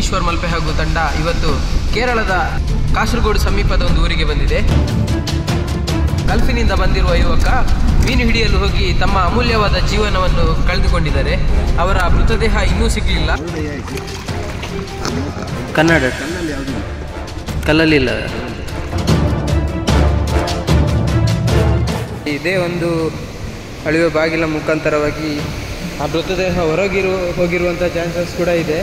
ಈಶ್ವರ್ ಮಲ್ಪೆ ಹಾಗೂ ತಂಡ ಇವತ್ತು ಕೇರಳದ ಕಾಸರಗೋಡು ಸಮೀಪದ ಒಂದು ಊರಿಗೆ ಬಂದಿದೆ. ಗಲ್ಫಿನಿಂದ ಬಂದಿರುವ ಯುವಕ ಮೀನು ಹಿಡಿಯಲು ಹೋಗಿ ತಮ್ಮ ಅಮೂಲ್ಯವಾದ ಜೀವನವನ್ನು ಕಳೆದುಕೊಂಡಿದ್ದಾರೆ. ಅವರ ಮೃತದೇಹ ಇನ್ನೂ ಸಿಗಲಿಲ್ಲ. ಕನ್ನಡ ಕಲ್ಲಲ್ಲಿಲ್ಲ. ಇದೇ ಒಂದು ಅಳಿವೆ ಬಾಗಿಲ ಮುಖಾಂತರವಾಗಿ ಆ ಮೃತದೇಹ ಹೋಗಿರುವಂಥ ಚಾನ್ಸಸ್ ಕೂಡ ಇದೆ.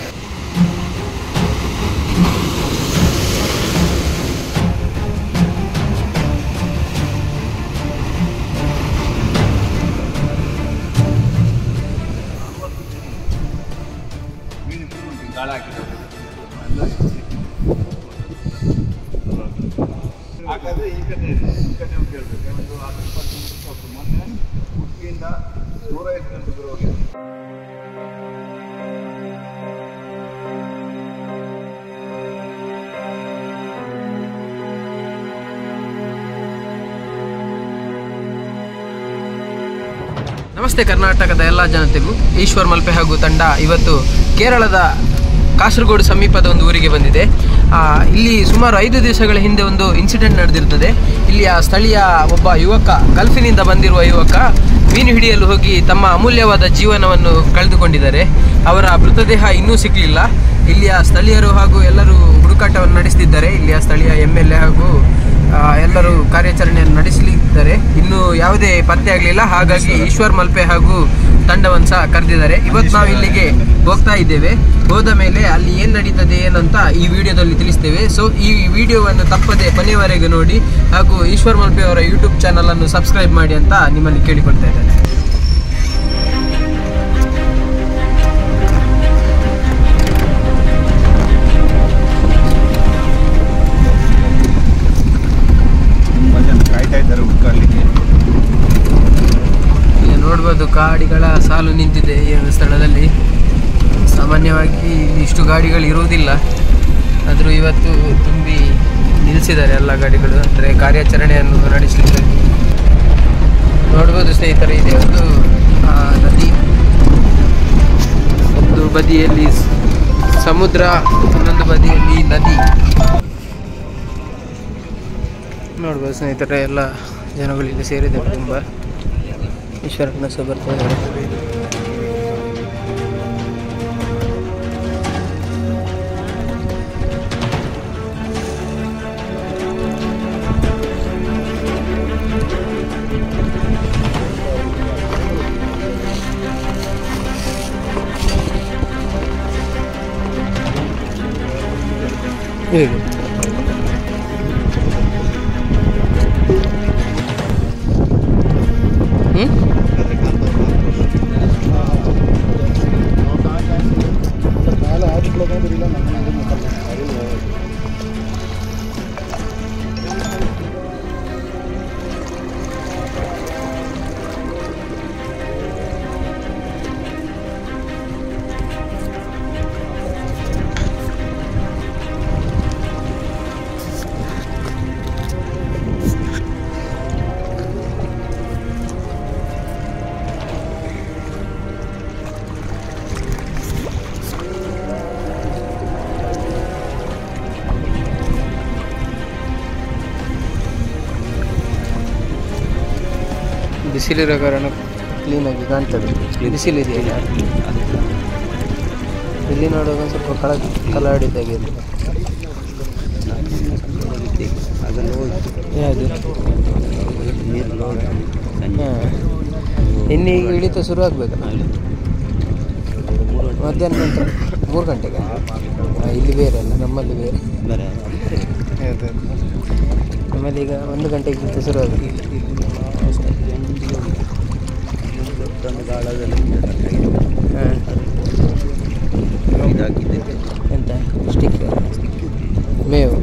ಹಾಗಾದ್ರೆ ಈ ಕಡೆ ಕೇಳಬೇಕು. ಒಂದು 10-20 ಮೊನ್ನೆ ಹುಟ್ಟಿಯಿಂದ 105 ಕಿಲೋಮೀಟರ್ ಹೋಗಿದೆ. ನಮಸ್ತೆ ಕರ್ನಾಟಕದ ಎಲ್ಲ ಜನತೆಗೂ. ಈಶ್ವರ್ ಮಲ್ಪೆ ಹಾಗೂ ತಂಡ ಇವತ್ತು ಕೇರಳದ ಕಾಸರಗೋಡು ಸಮೀಪದ ಒಂದು ಊರಿಗೆ ಬಂದಿದೆ. ಇಲ್ಲಿ ಸುಮಾರು 5 ದಿವಸಗಳ ಹಿಂದೆ ಒಂದು ಇನ್ಸಿಡೆಂಟ್ ನಡೆದಿರ್ತದೆ. ಇಲ್ಲಿಯ ಸ್ಥಳೀಯ ಒಬ್ಬ ಯುವಕ, ಗಲ್ಫಿನಿಂದ ಬಂದಿರುವ ಯುವಕ ಮೀನು ಹಿಡಿಯಲು ಹೋಗಿ ತಮ್ಮ ಅಮೂಲ್ಯವಾದ ಜೀವನವನ್ನು ಕಳೆದುಕೊಂಡಿದ್ದಾರೆ. ಅವರ ಮೃತದೇಹ ಇನ್ನೂ ಸಿಗಲಿಲ್ಲ. ಇಲ್ಲಿಯ ಸ್ಥಳೀಯರು ಹಾಗೂ ಎಲ್ಲರೂ ಹುಡುಕಾಟವನ್ನು ನಡೆಸುತ್ತಿದ್ದಾರೆ. ಇಲ್ಲಿಯ ಸ್ಥಳೀಯ MLA ಹಾಗೂ ಎಲ್ಲರೂ ಕಾರ್ಯಾಚರಣೆಯನ್ನು ನಡೆಸಲಿದ್ದಾರೆ. ಇನ್ನೂ ಯಾವುದೇ ಪತ್ತೆ ಆಗಲಿಲ್ಲ. ಹಾಗಾಗಿ ಈಶ್ವರ್ ಮಲ್ಪೆ ಹಾಗೂ ತಂಡವನ್ನು ಸಹ ಕರೆದಿದ್ದಾರೆ. ಇವತ್ತು ನಾವು ಇಲ್ಲಿಗೆ ಹೋಗ್ತಾ ಇದ್ದೇವೆ. ಹೋದ ಮೇಲೆ ಅಲ್ಲಿ ಏನು ನಡೀತದೆ ಏನಂತ ಈ ವಿಡಿಯೋದಲ್ಲಿ ತಿಳಿಸ್ತೇವೆ. ಸೊ ಈ ವಿಡಿಯೋವನ್ನು ತಪ್ಪದೆ ಕೊನೆಯವರೆಗೆ ನೋಡಿ ಹಾಗೂ ಈಶ್ವರ್ ಮಲ್ಪೆ ಅವರ ಯೂಟ್ಯೂಬ್ ಚಾನಲನ್ನು ಸಬ್ಸ್ಕ್ರೈಬ್ ಮಾಡಿ ಅಂತ ನಿಮ್ಮಲ್ಲಿ ಕೇಳಿಕೊಳ್ತಾ ಇದ್ದೇನೆ. ನೋಡ್ಬೋದು ಗಾಡಿಗಳ ಸಾಲು ನಿಂತಿದೆ ಈ ಒಂದು ಸ್ಥಳದಲ್ಲಿ. ಸಾಮಾನ್ಯವಾಗಿ ಇಷ್ಟು ಗಾಡಿಗಳು ಇರುವುದಿಲ್ಲ, ಆದರೂ ಇವತ್ತು ತುಂಬಿ ನಿಲ್ಲಿಸಿದ್ದಾರೆ ಎಲ್ಲ ಗಾಡಿಗಳು. ಅಂದರೆ ಕಾರ್ಯಾಚರಣೆಯನ್ನು ನಡೆಸಲಿಕ್ಕೆ ನೋಡ್ಬೋದು ಸ್ನೇಹಿತರೆ. ಇದೆ ಒಂದು ನದಿ, ಒಂದು ಬದಿಯಲ್ಲಿ ಸಮುದ್ರ, ಇನ್ನೊಂದು ಬದಿಯಲ್ಲಿ ನದಿ. ನೋಡ್ಬೋದು ಸ್ನೇಹಿತರೆ, ಎಲ್ಲ ಜನಗಳು ಇಲ್ಲಿ ಸೇರಿದ್ದಾರೆ. ತುಂಬ ಈಶ್ವರನ ಸಹ ಬರ್ತಾ ಇದ್ದಾರೆ. ಹೇಗೆ ಬಿಸಿಲಿರೋ ಕಾರಣ ಕ್ಲೀನಾಗಿ ಕಾಣ್ತದೆ. ಬಿಸಿಲಿದೆಯಲ್ಲ, ಇಲ್ಲಿ ನೋಡುವಾಗ ಸ್ವಲ್ಪ ಕಲಾಡಿದ್ದಾಗಿದೆ. ಯಾವುದು ಇನ್ನು ಈಗ ಇಳಿತ ಶುರು ಆಗಬೇಕಲ್ಲ ಮಧ್ಯಾಹ್ನ ನಂತರ 3 ಗಂಟೆಗೆ. ಇಲ್ಲಿ ಬೇರೆ ಅಲ್ಲ, ನಮ್ಮಲ್ಲಿ ಬೇರೆ. ಹೌದು, ನಮ್ಮಲ್ಲಿ ಈಗ 1 ಗಂಟೆಗೆ ಇಳಿತ ಶುರು ಆಗುತ್ತೆ. ಎಂತ ಸ್ಟಿಕ್ ಮೇವು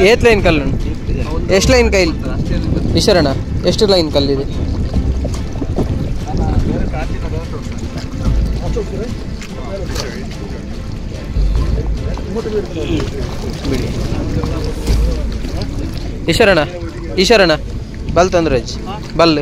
ಏತ್ ಲೈನ್ ಕಲ್ಲು ಎಷ್ಟು ಲೈನ್ ಕೈಲಿ ಈಶ್ವರಣ್ಣ ಎಷ್ಟು ಲೈನ್ ಕಲ್ಲಿದೆ? ಬಿಡಿ ಈಶ್ವರಣ್ಣ ಬಲ್ ತಂದ್ರಜ್ ಬಲ್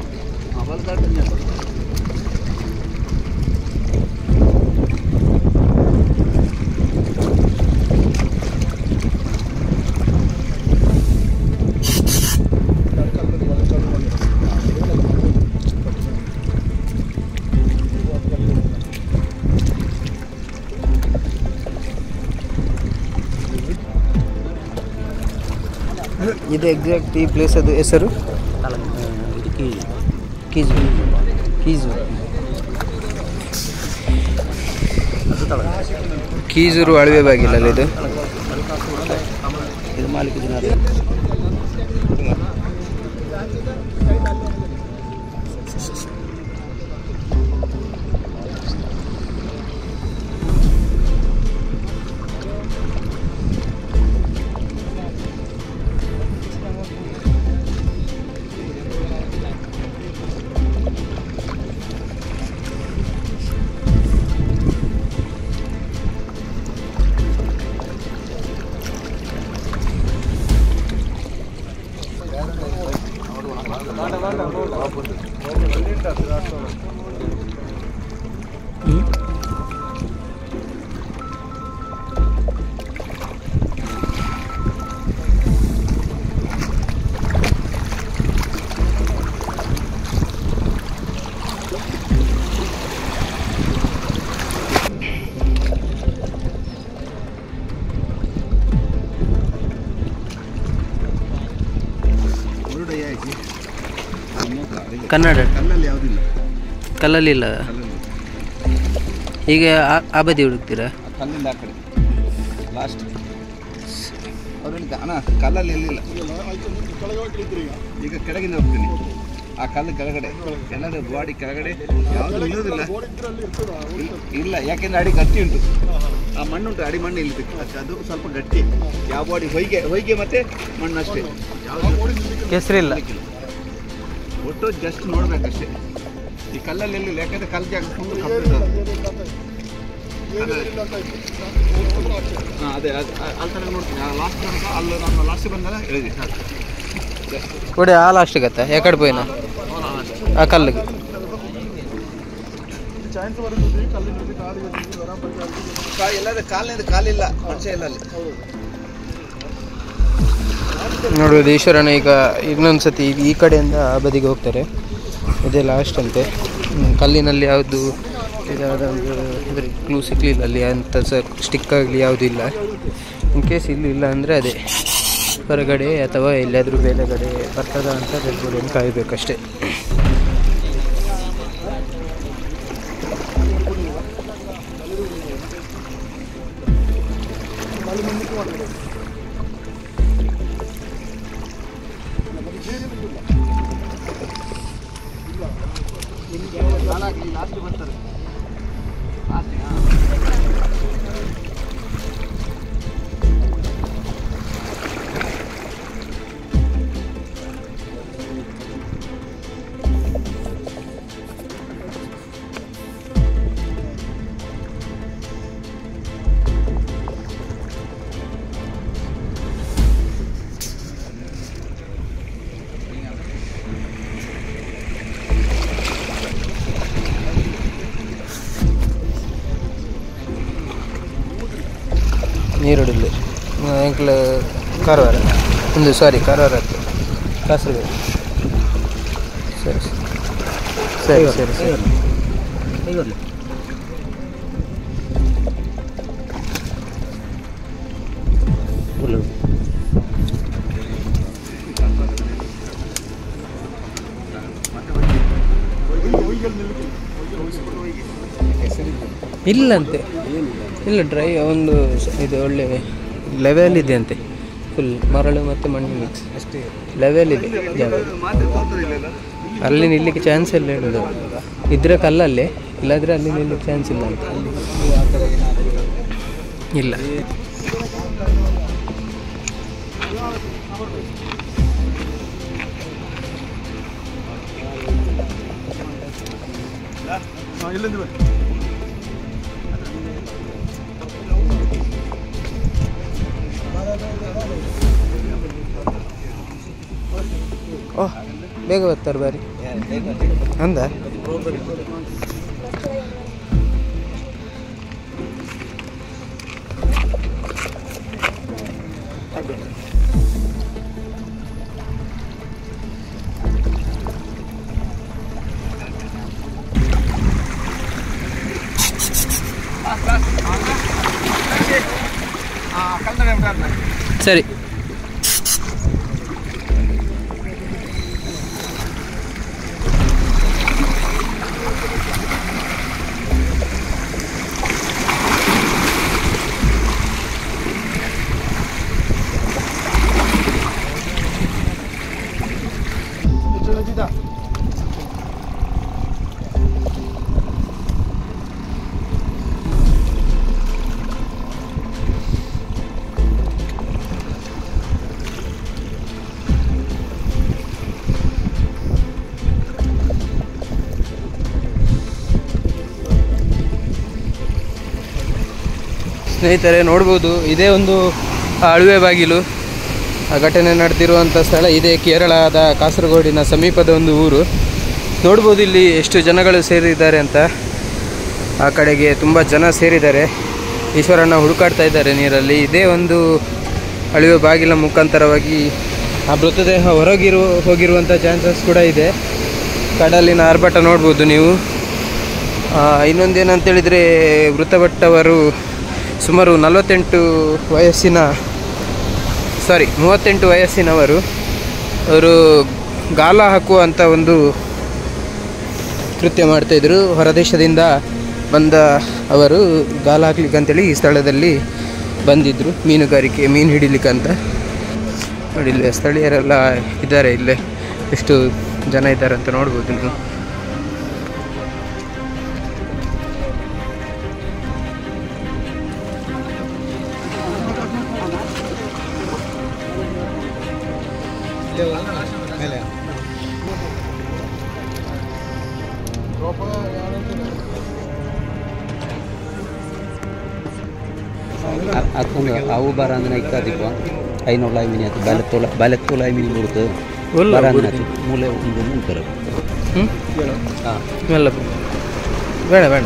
ಇದು ಎಕ್ಸಾಕ್ಟ್ ಈ ಪ್ಲೇಸ್ ಅದು ಹೆಸರು ಕೀಜೂರು ಅಳವೆ ಬಾಗಿಲ ಇದು. ಕನ್ನಡ ಕಲ್ಲಲ್ಲಿ ಇಲ್ಲ. ಈಗ ಆ ಬದಿ ಹುಡುಕ್ತೀರಾ? ಕಲ್ಲಿಂದ ಆ ಕಡೆ ಲಾಸ್ಟ್ ಅವ್ರಲ್ಲಿ ಅಣ್ಣ ಕಲ್ಲಲ್ಲಿ ಎಲ್ಲಿಲ್ಲ. ಈಗ ಕೆಳಗಿಂದ ಹೋಗ್ತೀನಿ. ಆ ಕಲ್ಲು ಕೆಳಗಡೆ ಎಲ್ಲರ ಬಾಡಿ ಕೆಳಗಡೆ ಯಾವುದು ಇಲ್ಲೋದಿಲ್ಲ. ಇಲ್ಲ, ಯಾಕೆಂದ್ರೆ ಅಡಿ ಗಟ್ಟಿ ಉಂಟು. ಆ ಮಣ್ಣುಂಟು, ಅಡಿ ಮಣ್ಣು ಇಲ್ಲಿ ಅದು ಸ್ವಲ್ಪ ಗಟ್ಟಿ. ಯಾವ ಬಾಡಿ ಹೊಯ್ಗೆ ಮತ್ತೆ ಮಣ್ಣು ಅಷ್ಟೇ, ಹೆಸರಿಲ್ಲ. ಒಟ್ಟು ಜಸ್ಟ್ ನೋಡ್ಬೇಕಷ್ಟೇ. ಈ ಕಲ್ಲಲ್ಲಿ ಎಲ್ಲಿಲ್ಲ, ಯಾಕಂದ್ರೆ ಕಲ್ಲು ಜಾಗ ಅದೇ ಅಲ್ಲಿ ತನಕ ನೋಡ್ತೀನಿ. ಲಾಸ್ಟ್ ತನಕ ಅಲ್ಲಿ ನಮ್ಮ ಲಾಸ್ಟ್ ಬಂದಾಗ ಹೇಳಿದೆ ಕೂಡ ಆ ಲಾಸ್ಟ್ ಗತ್ತ ಎಕಡೆ ಪೋಯಿನ ಆ ಕಲ್ಲಿಗೆ ಎಲ್ಲದ ಕಾಲಿನಿಂದ ಕಾಲಿಲ್ಲ, ಮನುಷ್ಯ ಇಲ್ಲ ಅಲ್ಲಿ. ನೋಡ್ಬೋದು ಈಶ್ವರನ ಈಗ ಇನ್ನೊಂದ್ಸತಿ ಈ ಕಡೆಯಿಂದ ಆ ಬದಿಗೆ ಹೋಗ್ತಾರೆ. ಇದೇ ಲಾಸ್ಟ್ ಅಂತೆ. ಕಲ್ಲಿನಲ್ಲಿ ಯಾವುದು ಇದಾದ ಅಂದರೆ ಕ್ಲೂ ಸಿಕ್ಕಲಿಲ್ಲ ಅಲ್ಲಿ ಅಂತ ಸ್ಟಿಕ್ ಆಗಲಿ ಯಾವುದೂ ಇಲ್ಲ. ಇನ್ ಕೇಸ್ ಇಲ್ಲಿ ಇಲ್ಲ ಅಂದರೆ ಅದೇ ಹೊರಗಡೆ ಅಥವಾ ಎಲ್ಲಾದರೂ ಬೇರೆ ಕಡೆ ಬರ್ತದ ಅಂತ ರೆಡ್ಬೋರ್ಡನ್ನು ಕಾಯಬೇಕಷ್ಟೇ. ನೀರುಡಿಲ್ಲಿ ಎಂಕ್ಲ ಕಾರವಾರ ಒಂದು ಕಾರವಾರ ಹತ್ತು ಕಾಸರಗೋಡು. ಸರಿ ಸರಿ ಸರಿ ಸರಿ ಇಲ್ಲಂತೆ, ಇಲ್ಲ ಡ್ರೈ ಒಂದು ಇದು ಒಳ್ಳೆ ಲೆವೆಲ್ ಇದೆ ಅಂತೆ. ಫುಲ್ ಮರಳು ಮತ್ತು ಮಣ್ಣು ಮಿಕ್ಸ್ ಅಷ್ಟೇ ಲೆವೆಲ್ ಇದೆ ಜಾಗ. ಅಲ್ಲಿ ನಿಲ್ಲಕ್ಕೆ ಚಾನ್ಸ್ ಇಲ್ಲ ಹೇಳೋದು. ಇದ್ರೆ ಕಲ್ಲಲ್ಲೇ, ಇಲ್ಲಾದರೆ ಅಲ್ಲಿ ನಿಲ್ಲಕ್ಕೆ ಚಾನ್ಸ್ ಇಲ್ಲ ಅಂತ. ಇಲ್ಲ ಓಹ್ ಬೇಗ ಬರ್ತಾರೆ ಬಾರಿ ಅಂದ ಸರಿ. ಸ್ನೇಹಿತರೆ ನೋಡ್ಬೋದು, ಇದೇ ಒಂದು ಅಳುವೆ ಬಾಗಿಲು. ಆ ಘಟನೆ ನಡೆದಿರುವಂಥ ಸ್ಥಳ ಇದೇ ಕೇರಳದ ಕಾಸರಗೋಡಿನ ಸಮೀಪದ ಒಂದು ಊರು. ನೋಡ್ಬೋದು ಇಲ್ಲಿ ಎಷ್ಟು ಜನಗಳು ಸೇರಿದ್ದಾರೆ ಅಂತ. ಆ ಕಡೆಗೆ ತುಂಬ ಜನ ಸೇರಿದ್ದಾರೆ, ಈಶ್ವರನ ಹುಡುಕಾಡ್ತಾ ಇದ್ದಾರೆ ನೀರಲ್ಲಿ. ಇದೇ ಒಂದು ಅಳುವೆ ಬಾಗಿಲ ಮುಖಾಂತರವಾಗಿ ಆ ಮೃತದೇಹ ಹೋಗಿರುವಂಥ ಚಾನ್ಸಸ್ ಕೂಡ ಇದೆ. ಕಡಲಿನ ಆರ್ಭಟ ನೋಡ್ಬೋದು ನೀವು. ಇನ್ನೊಂದೇನಂತೇಳಿದರೆ ಮೃತಪಟ್ಟವರು ಸುಮಾರು 38 ವಯಸ್ಸಿನವರು. ಅವರು ಗಾಳ ಹಾಕುವಂಥ ಒಂದು ಕೃತ್ಯ ಮಾಡ್ತಾಯಿದ್ರು. ಹೊರದೇಶದಿಂದ ಬಂದ ಅವರು ಗಾಳ ಹಾಕ್ಲಿಕ್ಕೆ ಅಂತೇಳಿ ಈ ಸ್ಥಳದಲ್ಲಿ ಬಂದಿದ್ದರು, ಮೀನು ಹಿಡಿಲಿಕ್ಕಂತ. ನೋಡಿ ಇಲ್ಲಿ ಸ್ಥಳೀಯರೆಲ್ಲ ಇದ್ದಾರೆ, ಇಲ್ಲೇ ಎಷ್ಟು ಜನ ಇದ್ದಾರೆ ಅಂತ ನೋಡ್ಬೋದು ನೀವು. ಅದೊಂದು ಅವು ಬರ ಅಂದ್ರೆ ಇಕ್ಕದಿಪ್ಪ 500 ಮಿನಿ ಆಯ್ತು ಬಾಲೆತ್ತೋಲ ಮಿನಿ ಬಿಡ್ತು ಬರ ಅಂದ್ರೆ ಮೂಲೆ ಒಂದು ಮುಂತಾರೆ. ಬೇಡ ಬೇಡ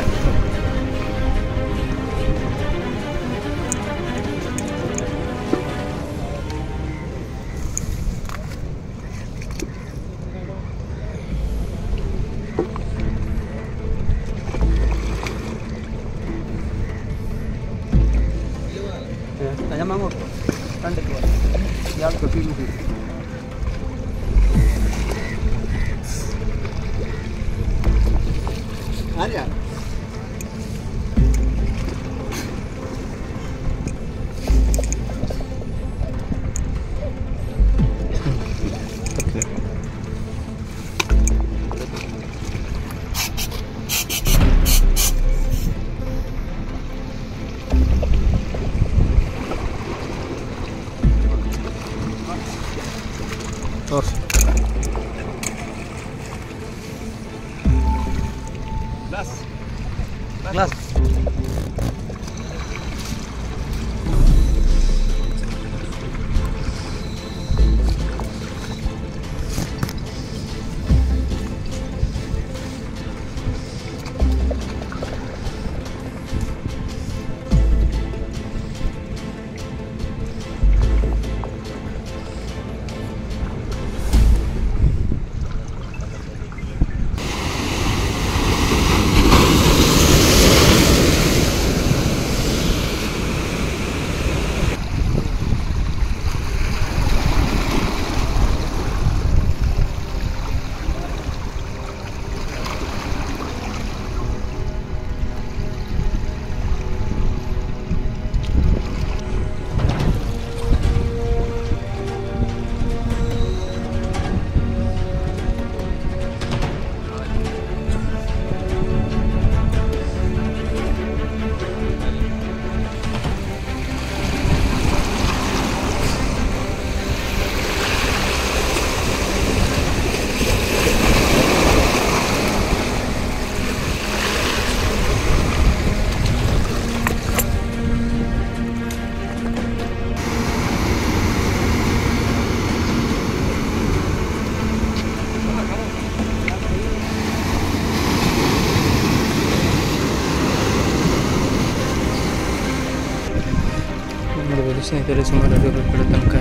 ನೋಡ್ಬೋದು ಸ್ನೇಹಿತರೆ, ಸುಮಾರು ಅಡಿಗಳ ತನಕ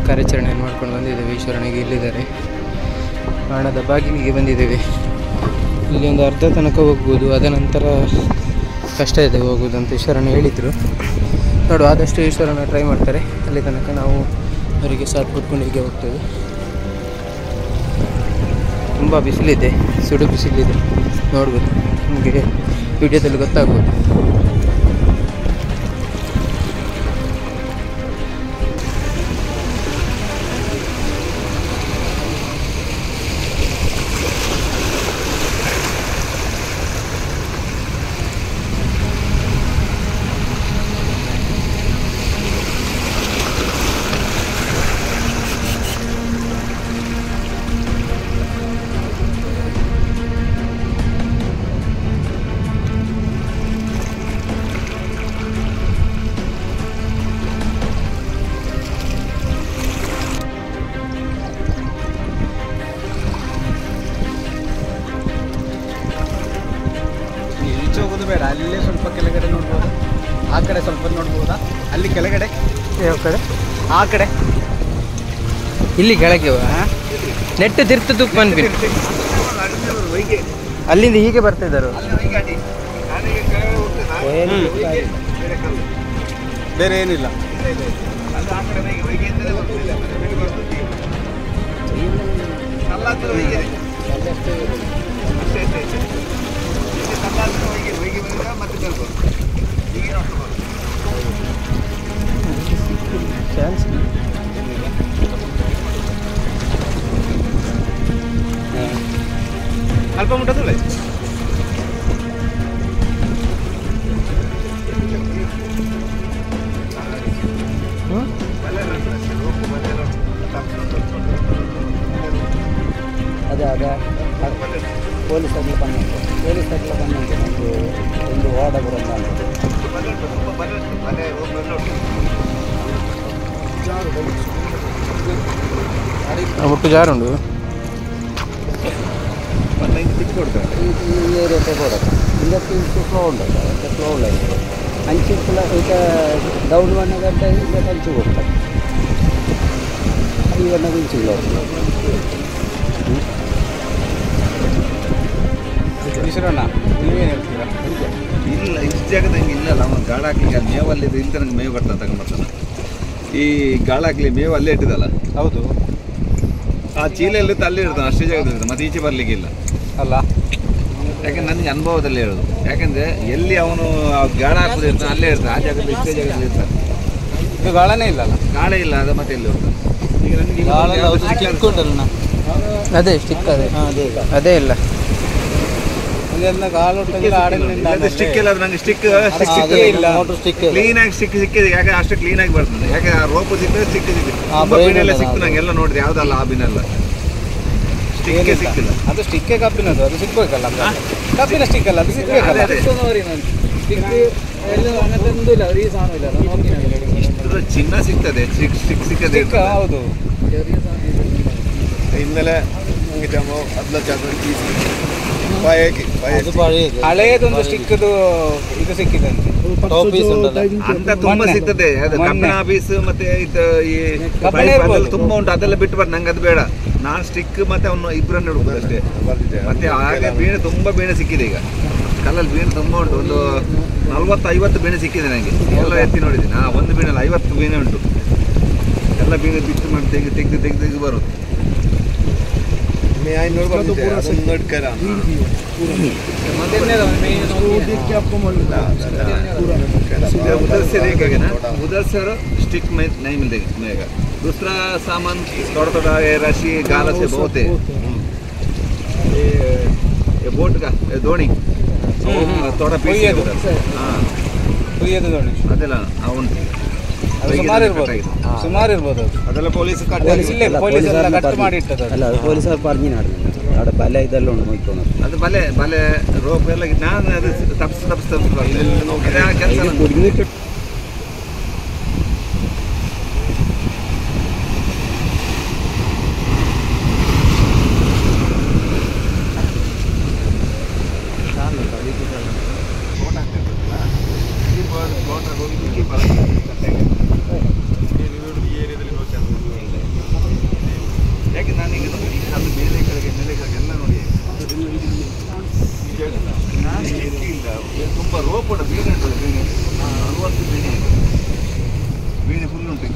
ಕಾರ್ಯಾಚರಣೆಯನ್ನು ಮಾಡ್ಕೊಂಡು ಬಂದಿದ್ದೇವೆ. ಈಶ್ವರನಿಗೆ ಇಲ್ಲಿದ್ದಾರೆ, ಹಣದ ಬಾಗಿಲಿಗೆ ಬಂದಿದ್ದೇವೆ. ಇಲ್ಲಿ ಒಂದು ಅರ್ಧ ತನಕ ಹೋಗ್ಬೋದು, ಅದ ನಂತರ ಕಷ್ಟ ಇದೆ ಹೋಗೋದು ಅಂತ ಈಶ್ವರನ ಹೇಳಿದರು. ನೋಡು, ಆದಷ್ಟು ಈಶ್ವರನ ಟ್ರೈ ಮಾಡ್ತಾರೆ. ಅಲ್ಲಿ ತನಕ ನಾವು ಅವರಿಗೆ ಸಾಥ್ ಕೊಟ್ಕೊಂಡು ಹೀಗೆ ಹೋಗ್ತೇವೆ. ತುಂಬ ಬಿಸಿಲಿದೆ, ಸುಡು ಬಿಸಿಲಿದೆ, ನೋಡ್ಬೋದು, ನಿಮಗೆ ವಿಡಿಯೋದಲ್ಲಿ ಗೊತ್ತಾಗ್ಬೋದು. ಬೇಡ, ಅಲ್ಲೇ ಸ್ವಲ್ಪ ಕೆಳಗಡೆ ನೋಡ್ಬೋದಾ, ಆ ಕಡೆ ಸ್ವಲ್ಪ ನೋಡ್ಬೋದಾ, ಅಲ್ಲಿ ಕೆಳಗಡೆ, ಯಾವ ಕಡೆ? ಆ ಕಡೆ, ಇಲ್ಲಿ ಕೆಳಗೆ ನೆಟ್ಟು ತಿರ್ತು ತುಪ್ಪ ಅಂದ್ಬಿಟ್ಟು ಅಲ್ಲಿಂದ ಹೀಗೆ ಬರ್ತಿದ್ದಾರೆ. ಬೇರೆ ಏನಿಲ್ಲ. ಚಾನ್ಸ್ ಅಲ್ಪ ಮುಟ್ಟದಿಲ್ಲ. ಅದೇ ಅದೇ ಪೊಲೀಸರ್ಲ ಬಂದಂತೆ ಒಂದು ವಾರ್ಡ್ ಬರೋಲ್ಲ. ಒಟ್ಟು ಜಾರುಂಡು ಈ ಏರಿಯಾಕ್ಕೆ ಕೊಡೋದು ಇದಕ್ಕೆ ಫ್ಲೋ ಉಂಟಲ್ಲ, ಫ್ಲೋ ಉಳ್ಳ ಅಂಚಿಲ್ಲ. ಈಗ ಡೌನ್ ಬಣ್ಣ ಗಂಟ ಈಗ ಹಂಚಿ ಹೋಗ್ತದೆ, ಈ ಬಣ್ಣ ಹಂಚಿಲ್ಲ. ಈಶ್ವರಣ್ಣ, ನೀವೇನು ಹೇಳ್ತೀರಾ? ಇಲ್ಲ, ಇಷ್ಟು ಜಾಗದಂಗೆ ಇಲ್ಲಲ್ಲ. ಅವನು ಗಾಳ ಹಾಕ್ಲಿಕ್ಕೆ ಅಲ್ಲಿ ಮೇವಲ್ಲಿ ಇಲ್ಲಿ ತನಕ ಮೇವು ಬರ್ತಾನೆ ತಗೊಂಡ್ಬರ್ತಾನೆ. ಈ ಗಾಳ ಹಾಕ್ಲಿ ಮೇವು ಅಲ್ಲೇ ಇಟ್ಟಿದ್ದಲ್ಲ. ಹೌದು, ಆ ಚೀಲ ಎಲ್ಲಿತ್ತು ಅಲ್ಲೇ ಇರ್ತಾನೆ, ಅಷ್ಟೇ ಜಾಗದಲ್ಲಿ. ಮತ್ತೆ ಈಚೆ ಬರಲಿಕ್ಕಿಲ್ಲ ಅಲ್ಲ. ಯಾಕೆಂದ್ರೆ ನನಗೆ ಅನುಭವದಲ್ಲಿ ಹೇಳೋದು. ಯಾಕೆಂದರೆ ಎಲ್ಲಿ ಅವನು ಗಾಳ ಹಾಕೋದು ಇರ್ತಾನೆ ಅಲ್ಲೇ ಇರ್ತಾನೆ, ಆ ಜಾಗದಲ್ಲಿ ಇಷ್ಟೇ ಜಾಗದಲ್ಲಿ ಇರ್ತಾನೆ. ಇದು ಗಾಳನೇ ಇಲ್ಲಲ್ಲ, ಗಾಳ ಇಲ್ಲ, ಅದು ಮತ್ತೆ ಎಲ್ಲಿ ಹೋಗ್ತಾನೆ. ಈಗ ನನಗೆ ಅದೇ ಸ್ಟಿಕ್, ಅದೇ ಇಲ್ಲ ಸ್ಟಿಕ್ ಇಲ್ಲ. ನಂಗೆ ಸ್ಟಿಕ್ ಕ್ಲೀನಾಗಿ ಸ್ಟಿಕ್ ಸಿಕ್ಕಿದೆ. ಯಾಕೆ ಅಷ್ಟು ಕ್ಲೀನಾಗಿ ಬರ್ತದೆ? ಯಾಕೆ ಆ ರೋಪ್ ಸಿಕ್ಕಿದ್ರೆ ಸ್ಟಿಕ್ ಸಿಕ್ಕಿದೆ. ಬಿನೆಲ್ಲ ಸಿಕ್ತು ನಂಗೆ ಎಲ್ಲ ನೋಡಿದೆ, ಯಾವುದಲ್ಲ ಆ ಬಿನೆಲ್ಲ ಸ್ಟಿಕ್ ಸಿಕ್ಕಿಲ್ಲ. ಅದು ಸ್ಟಿಕ್ಕೇ ಕಬ್ಬಿನದು, ಅದು ಸಿಗ್ಬೇಕಲ್ಲ. ಕಬ್ಬಿನ ಸ್ಟಿಕ್ ಅಲ್ಲ, ಅದು ಸಿಗ್ಬೇಕಲ್ಲ. ಚಿನ್ನ ಸಿಗ್ತದೆ, ಸ್ಟಿಕ್ ಸಿಕ್ಕದೆ. ಹೌದು, ಇನ್ಮೇಲೆ ಹಳೆಯದೊಂದು ಸ್ಟಿಕ್ದು ಇದು ಸಿಕ್ಕಿದೆ ಅಂತ ತುಂಬಾ ಸಿಗ್ತದೆ. ಅದು ಕಬ್ಬಿಣ ಪೀಸ್ ಮತ್ತೆ ತುಂಬಾ ಉಂಟು, ಅದೆಲ್ಲ ಬಿಟ್ಟು ಬರ್. ನಂಗೆ ಅದು ಬೇಡ. ನಾನು ಸ್ಟಿಕ್ ಮತ್ತೆ ಅವನು ಇಬ್ಬರನ್ನು ಹುಡುಕುದು ಅಷ್ಟೇ. ಮತ್ತೆ ಹಾಗೆ ಬೀಣೆ ತುಂಬಾ ಬೀಣೆ ಸಿಕ್ಕಿದೆ. ಈಗ ಕಲ್ಲಲ್ಲಿ ಬೀಣೆ ತುಂಬಾ ಉಂಟು, ಒಂದು 40-50 ಬೀಣೆ ಸಿಕ್ಕಿದೆ ನನಗೆ. ಎಲ್ಲ ಎತ್ತಿ ನೋಡಿದ್ದೀನಿ. ಒಂದು ಬೀಣಲ್ಲ 50 ಬೀಣೆ ಉಂಟು. ಎಲ್ಲ ಬೀಣೆ ಬಿಟ್ಟು ಮಾಡಿ ತೆಗೆದು ಬರೋದು. उधर से स्टिक में नहीं मिलेगा. दूसरा सामान थोड़ा थोड़ा राशि गाला से बहुत है. ये बोट का दोणी थोड़ा पीस हाँ ಅದೆಲ್ಲ ಅವನು ಸುಮಾರು ಇರ್ಬೋದು. ಅದೆಲ್ಲ ಪೊಲೀಸ್ ಕಟ್ ಮಾಡಿ ಇಟ್ಟದ್ದು. ಅಲ್ಲ, ಅದು ಪೊಲೀಸರು ಪಾರ್ಜಿ ಮಾಡಿದ್ರು. അവിടെ ಬಲೆ ಇದೆಲ್ಲ ಉಂಟು ನೋಡ್ಕೊಂಡು. ಅದು ಬಲೆ ರೋಪ್ ಎಲ್ಲ ನಾನು ಅದು ತಪ್ಪಿಸ್ತಾ ಕೆಲಸ.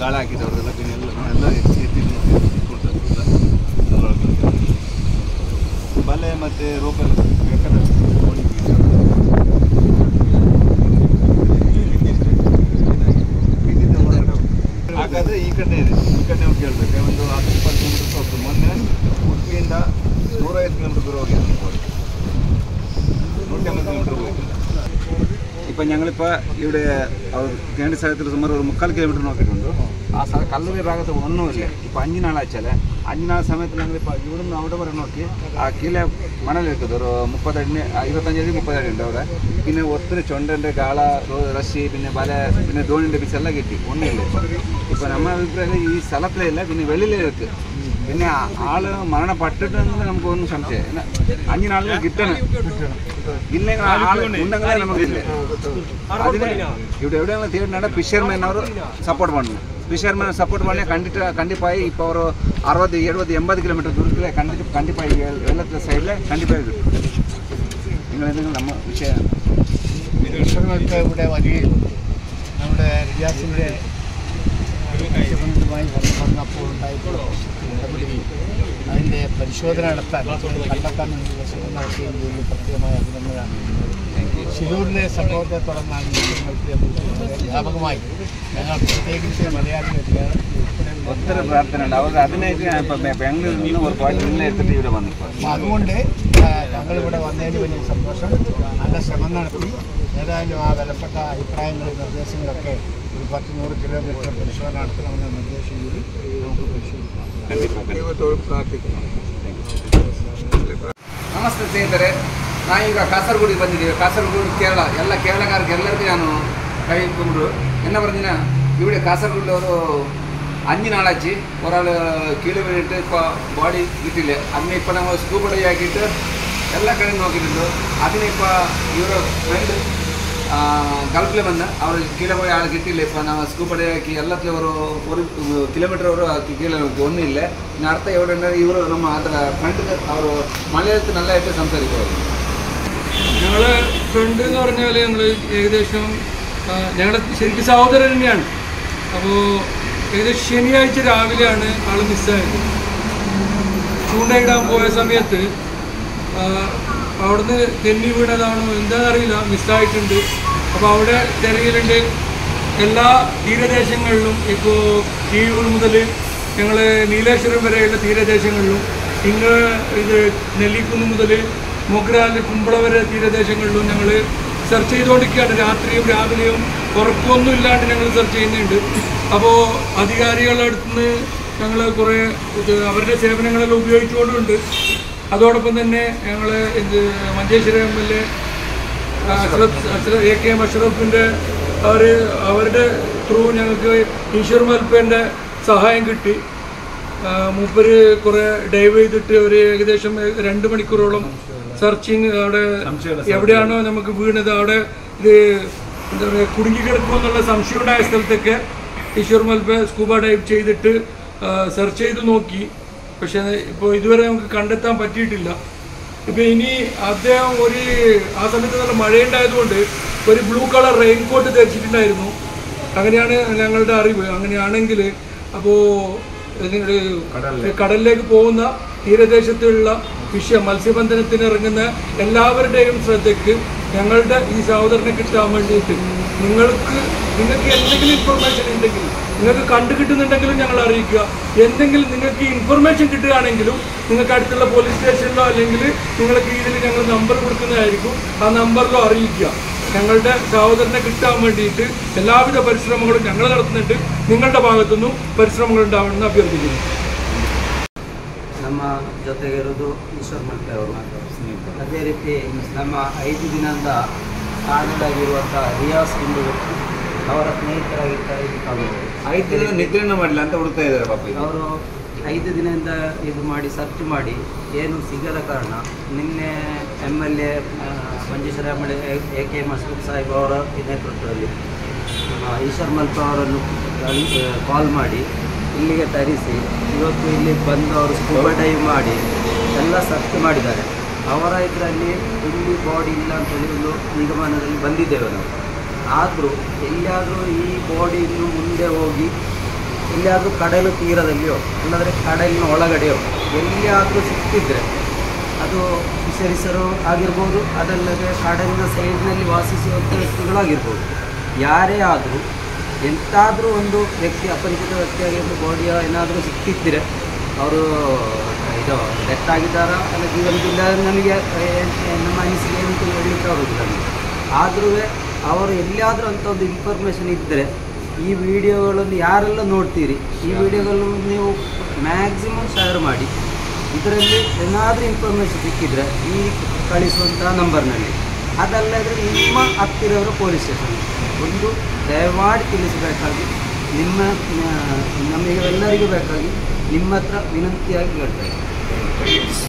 ಗಾಳ ಹಾಕಿದವ್ರದೆಲ್ಲ പിന്നെ ಎಲ್ಲ ಬಲೆ ಮತ್ತು ರೋಪಲ್ಲಿ ಬೇಕಾದ್ರೆ ಹಾಗಾದರೆ ಈ ಕಡೆ ಇದೆ, ಈ ಕಡೆ ಹೋಗಿ ಕೇಳಬೇಕು. ಒಂದು 10-20 ಕಿಲೋಮೀಟರ್ ಹೋಗ್ತು. ಮೊನ್ನೆ ಉಡುಪಿಯಿಂದ 150 ಕಿಲೋಮೀಟರ್ ദൂരം ಹೋಗಿ 150 ಕಿಲೋಮീറ്റർ പോയി. ഇപ്പം ഞങ്ങളിപ്പോൾ ഇവിടെ കേന്ദ്ര സ്ഥലത്തിൽ സുമാർ ഒരു 3/4 കിലോമീറ്റർ നോക്കിയിട്ടുണ്ട്. ആ കല്ലൂരി ഭാഗത്ത് ഒന്നുമില്ല. ഇപ്പോൾ 5 നാളാച്ചാൽ 5 നാൾ സമയത്ത് ഞങ്ങളിപ്പോൾ ഇവിടുന്ന് അവിടെ വരെ നോക്കി ആ കീഴെ മണലെടുക്കുന്നത് ഒരു 30 അടി 25 അടി 30 അടി ഉണ്ട് അവിടെ. പിന്നെ ഒത്തിരി ചൊണ്ടൻ്റെ കാള റഷി പിന്നെ പല പിന്നെ ധോണിൻ്റെ പീസ് എല്ലാം കിട്ടി. ഒന്നുമില്ല ഇപ്പോൾ നമ്മുടെ അഭിപ്രായം ഈ സ്ഥലത്തിലില്ല, പിന്നെ വെളിയിലേ ഇருக்கு. പിന്നെ ആള് മരണപ്പെട്ടിട്ടുണ്ടെങ്കിൽ നമുക്കൊന്നും സംശയം 5 നാളിൽ കിട്ടണം. ഇല്ലെങ്കിൽ ആൾ ഉണ്ടെങ്കിലേ നമുക്കില്ല. അതിന് ഇവിടെ എവിടെയെങ്കിലും തീരുന്നുണ്ട് ഫിഷർമാൻ അവർ സപ്പോർട്ട് பண்ணணும். ஃபிஷர்மேன் சப்போர்ட் பண்ணி கண்டிப்பாக இப்போ ஒரு 60, 70, 80 കിലോമീറ്റർ ദൂരത്തിൽ കണ്ടിപ്പായി വെള്ളത്തിലെ സൈഡിൽ കണ്ടിപ്പായി കിട്ടും. നിങ്ങൾ എന്തെങ്കിലും നമ്മൾ വിഷയം ഫിഷർമാർക്ക് ഇവിടെ വരികയും നമ്മുടെ റിയാസിൻ്റെ മുഖ്യമന്ത്രിയുമായി വന്നപ്പോൾ ഉണ്ടായിട്ടുള്ള ഇടപെടുകയും അതിൻ്റെ പരിശോധന കണ്ടെത്താൻ വേണ്ടിയുള്ള ശ്രമം നടത്തുകയും ചെയ്യുന്ന പ്രത്യേകമായ അഭിനന്ദനമാണ്. ശിരൂരിലെ സംഭവത്തെ തുടർന്നാണ് നിങ്ങൾക്ക് വ്യാപകമായി ഞങ്ങൾ പ്രത്യേകിച്ച് മലയാളികൾ ഒത്തിരി പ്രാർത്ഥന ഉണ്ട്. അവർ അതിനായിട്ട് ഞാൻ ഇപ്പം ബാംഗ്ലൂരിൽ നിന്ന് ഒരു പോയിന്റ് എടുത്തിട്ട് ഇവിടെ വന്നിപ്പോൾ. അതുകൊണ്ട് ഞങ്ങളിവിടെ വന്നതിന് വലിയ സന്തോഷം. നല്ല ശ്രമം നടത്തി ഏതായാലും ആ വിലപ്പെട്ട അഭിപ്രായങ്ങളും നിർദ്ദേശങ്ങളൊക്കെ ഒരു 10-100 കിലോമീറ്റർ പരിശോധന നടത്തണമെന്ന നിർദ്ദേശം കൂടി നമുക്ക് പരിശോധിക്കാം. ನಮಸ್ತೆ ಸ್ನೇಹಿತರೆ, ನಾವೀಗ ಕಾಸರಗೋಡಿಗೆ ಬಂದಿದ್ದೀವಿ. ಕಾಸರಗೋಡು ಕೇರಳ, ಎಲ್ಲ ಕೇರಳಗಾರರಿಗೆ ಎಲ್ಲರಿಗೂ ನಾನು ಕೈ ಕುಂಬರು என்ன പറഞ്ഞാൽ ഇവിടെ കാസർഗോഡിൽ ഒരു 5 നാളാச்சு ഒരാൾ കീഴ് വീണിട്ട് ഇപ്പോൾ ബോഡി കിട്ടില്ല. അതിനെ ഇപ്പോൾ നമ്മൾ സ്കൂബ ഡൈവ് ആക്കിയിട്ട് എല്ലാ കടയും നോക്കിയിട്ടുണ്ട്. അതിനിപ്പോൾ ഇവർ ഫ്രണ്ട് ഗൾഫിൽ വന്ന് അവർ കീഴെ പോയ ആൾ കിട്ടിയില്ല. ഇപ്പോൾ നമ്മൾ സ്കൂബ ഡൈവ് ആക്കി എല്ലാത്തിലും ഒരു കിലോമീറ്റർ കീഴെ നോക്കി ഒന്നുമില്ല. ഇനി അടുത്ത എവിടെ ഉണ്ടെങ്കിൽ ഇവർ ನಮ್ಮ ಅದರ ഫ്രണ്ട് അവർ മലയാളത്തിൽ നല്ലതായിട്ട് സംസാരിക്കുമായിരുന്നു. ഞങ്ങൾ ഫ്രണ്ട് എന്ന് പറഞ്ഞാൽ ഞങ്ങൾ ഏകദേശം ഞങ്ങളുടെ ശരിക്കും സഹോദരൻ തന്നെയാണ്. അപ്പോൾ ഏകദേശം ശനിയാഴ്ച രാവിലെയാണ് ആൾ മിസ്സായത്. ചൂണ്ടയിടാൻ പോയ സമയത്ത് അവിടുന്ന് തെന്നി വീണതാണോ എന്താണെന്നറിയില്ല, മിസ്സായിട്ടുണ്ട്. അപ്പോൾ അവിടെ തിരയിലുണ്ട് എല്ലാ തീരദേശങ്ങളിലും. ഇപ്പോൾ കീഴൂർ മുതൽ ഞങ്ങൾ നീലേശ്വരം വരെയുള്ള തീരദേശങ്ങളിലും, ഇത് നെല്ലിക്കുന്ന് മുതൽ മൊഗ്രാൽ കുമ്പള വരെ തീരദേശങ്ങളിലും ഞങ്ങൾ സെർച്ച് ചെയ്തുകൊണ്ടിരിക്കുകയാണ്. രാത്രിയും രാവിലെയും ഉറക്കമൊന്നും ഇല്ലാണ്ട് ഞങ്ങൾ സെർച്ച് ചെയ്യുന്നുണ്ട്. അപ്പോൾ അധികാരികളുടെ അടുത്ത് നിന്ന് ഞങ്ങൾ കുറേ അവരുടെ സേവനങ്ങളെല്ലാം ഉപയോഗിച്ചുകൊണ്ടുണ്ട്. അതോടൊപ്പം തന്നെ ഞങ്ങൾ മഞ്ചേശ്വരം MLA AK അഷ്റഫിൻ്റെ അവരുടെ ത്രൂ ഞങ്ങൾക്ക് ഈശ്വർ മൽപ്പേൻ്റെ സഹായം കിട്ടി. മൂപ്പര് കുറേ ഡൈവ് ചെയ്തിട്ട് ഒരു ഏകദേശം 2 മണിക്കൂറോളം സെർച്ചിങ് അവിടെ എവിടെയാണോ നമുക്ക് വീണത് അവിടെ ഇത് എന്താ പറയുക കുടുങ്ങിക്കിടക്കുമെന്നുള്ള സംശയമുണ്ടായ സ്ഥലത്തൊക്കെ ഈശ്വർ മൽപ്പ സ്കൂബ ഡൈവ് ചെയ്തിട്ട് സെർച്ച് ചെയ്ത് നോക്കി. പക്ഷേ ഇപ്പോൾ ഇതുവരെ നമുക്ക് കണ്ടെത്താൻ പറ്റിയിട്ടില്ല. ഇപ്പോൾ ഇനി അദ്ദേഹം ആ സമയത്ത് നല്ല മഴയുണ്ടായതുകൊണ്ട് ഒരു ബ്ലൂ കളർ റെയിൻകോട്ട് ധരിച്ചിട്ടുണ്ടായിരുന്നു. അങ്ങനെയാണ് ഞങ്ങളുടെ അറിവ്. അങ്ങനെയാണെങ്കിൽ അപ്പോൾ കടലിലേക്ക് പോകുന്ന തീരദേശത്തുള്ള മത്സ്യബന്ധനത്തിന് ഇറങ്ങുന്ന എല്ലാവരുടെയും ശ്രദ്ധയ്ക്ക് ഞങ്ങളുടെ ഈ സഹോദരനെ കിട്ടാൻ വേണ്ടിയിട്ട് നിങ്ങൾക്ക് എന്തെങ്കിലും ഇൻഫർമേഷൻ ഉണ്ടെങ്കിൽ നിങ്ങൾക്ക് കണ്ടു കിട്ടുന്നുണ്ടെങ്കിലും ഞങ്ങൾ അറിയിക്കുക. എന്തെങ്കിലും നിങ്ങൾക്ക് ഇൻഫർമേഷൻ കിട്ടുകയാണെങ്കിലും നിങ്ങൾക്ക് അടുത്തുള്ള പോലീസ് സ്റ്റേഷനിലോ അല്ലെങ്കിൽ നിങ്ങൾക്ക് ഇതിൽ ഞങ്ങൾ നമ്പർ കൊടുക്കുന്നതായിരിക്കും. ആ നമ്പറിലോ അറിയിക്കുക. ഞങ്ങളുടെ സഹോദരനെ കിട്ടാൻ വേണ്ടിയിട്ട് എല്ലാവിധ പരിശ്രമങ്ങളും ഞങ്ങൾ നടത്തുന്നുണ്ട്. ನಿങ്ങളുടെ ಭಾಗത്തുനിന്നും ಪರಿಶ್ರಮಗಳು ഉണ്ടാവണമെന്ന് ಅಭ್ಯರ್ಥಿക്കുന്നു. ನಮ್ಮ ಜೊತೆಗಿರೋದು ಈಶ್ವರ್ ಮಲ್ಪೆ ಅವರು. ಅದೇ ರೀತಿ ನಮ್ಮ 5 ದಿನದಿಂದ ಕಾಣಲಾಗಿರುವಂಥ ರಿಯಾಸ್ ಎಂದು ಅವರ ಸ್ನೇಹಿತರಾಗಿರ್ತಾರೆ. 5 ದಿನ ನಿದ್ರೆಯನ್ನು ಮಾಡಲಿಲ್ಲ ಅಂತ ಹುಡುಕ್ತಾ ಇದ್ದಾರೆ ಪಾಪ. ಅವರು 5 ದಿನದಿಂದ ಇದು ಮಾಡಿ ಸರ್ಚ್ ಮಾಡಿ ಏನು ಸಿಗದ ಕಾರಣ ನಿನ್ನೆ MLA Manjeshwar MLA AK Masood Saheb ಅವರ ನೇತೃತ್ವದಲ್ಲಿ ಈಶ್ವರ್ ಮಲ್ಪೆ ಅವರನ್ನು ಕಾಲ್ ಮಾಡಿ ಇಲ್ಲಿಗೆ ತರಿಸಿ ಇವತ್ತು ಇಲ್ಲಿ ಬಂದು ಅವರು ಸ್ಕೂಬಾ ಡೈವ್ ಮಾಡಿ ಎಲ್ಲ ಸರ್ಚ್ ಮಾಡಿದ್ದಾರೆ. ಅವರ ಇದರಲ್ಲಿ ಇಲ್ಲಿ ಬಾಡಿ ಇಲ್ಲ ಅಂತೇಳಿ ಒಂದು ನಿಗಮನದಲ್ಲಿ ಬಂದಿದ್ದೇವೆ ನಾವು. ಆದರೂ ಎಲ್ಲಿಯಾದರೂ ಈ ಬಾಡಿ ಇನ್ನು ಮುಂದೆ ಹೋಗಿ ಎಲ್ಲಿಯಾದರೂ ಕಡಲು ತೀರದಲ್ಲಿಯೋ ಇಲ್ಲಾಂದರೆ ಕಡಲಿನ ಒಳಗಡೆಯೋ ಎಲ್ಲಿಯಾದರೂ ಸಿಕ್ಕಿದ್ರೆ ಅದು ಫಿಶರೀಸರು ಆಗಿರ್ಬೋದು, ಅದಲ್ಲದೆ ಕಡಲಿನ ಸೈಡ್ನಲ್ಲಿ ವಾಸಿಸುವಂಥ ವ್ಯಕ್ತಿಗಳಾಗಿರ್ಬೋದು, ಯಾರೇ ಆದರೂ ಎಂತಾದರೂ ಒಂದು ವ್ಯಕ್ತಿ ಅಪರಿಚಿತ ವ್ಯಕ್ತಿಯಾಗಿರ್ಬೋದು ಬಾಡಿಯ ಏನಾದರೂ ಸಿಕ್ಕಿದ್ದರೆ ಅವರು ಇದು ಡೆತ್ ಆಗಿದ್ದಾರಾ ಅಲ್ಲ ಜೀವನದಿಂದ ನಮಗೆ ನಮ್ಮ ಅನಿಸಿಕೆ ಏನಂತ ಹೇಳಲಿಕ್ಕೆ ಆಗೋದಿಲ್ಲ ನಮಗೆ. ಆದರೂ ಅವರು ಎಲ್ಲಿಯಾದರೂ ಅಂಥ ಒಂದು ಇನ್ಫಾರ್ಮೇಷನ್ ಇದ್ದರೆ ಈ ವಿಡಿಯೋಗಳನ್ನು ಯಾರೆಲ್ಲ ನೋಡ್ತೀರಿ ಈ ವಿಡಿಯೋಗಳನ್ನು ನೀವು ಮ್ಯಾಕ್ಸಿಮಮ್ ಶೇರ್ ಮಾಡಿ. ಇದರಲ್ಲಿ ಏನಾದರೂ ಇನ್ಫಾರ್ಮೇಷನ್ ಸಿಕ್ಕಿದರೆ ಈ ಕಳಿಸುವಂಥ ನಂಬರ್ನಲ್ಲಿ, ಅದಲ್ಲದೆ ನಿಮ್ಮ ಹತ್ತಿರವರ ಪೊಲೀಸ್ ಸ್ಟೇಷನ್ ಒಂದು ದಯಮಾಡಿ ತಿಳಿಸಬೇಕಾಗಿ ನಮಗೆ ಎಲ್ಲರಿಗೂ ಬೇಕಾಗಿ ನಿಮ್ಮ ಹತ್ರ ವಿನಂತಿಯಾಗಿ ಹೇಳ್ತಾ ಇದ್ದೀನಿ.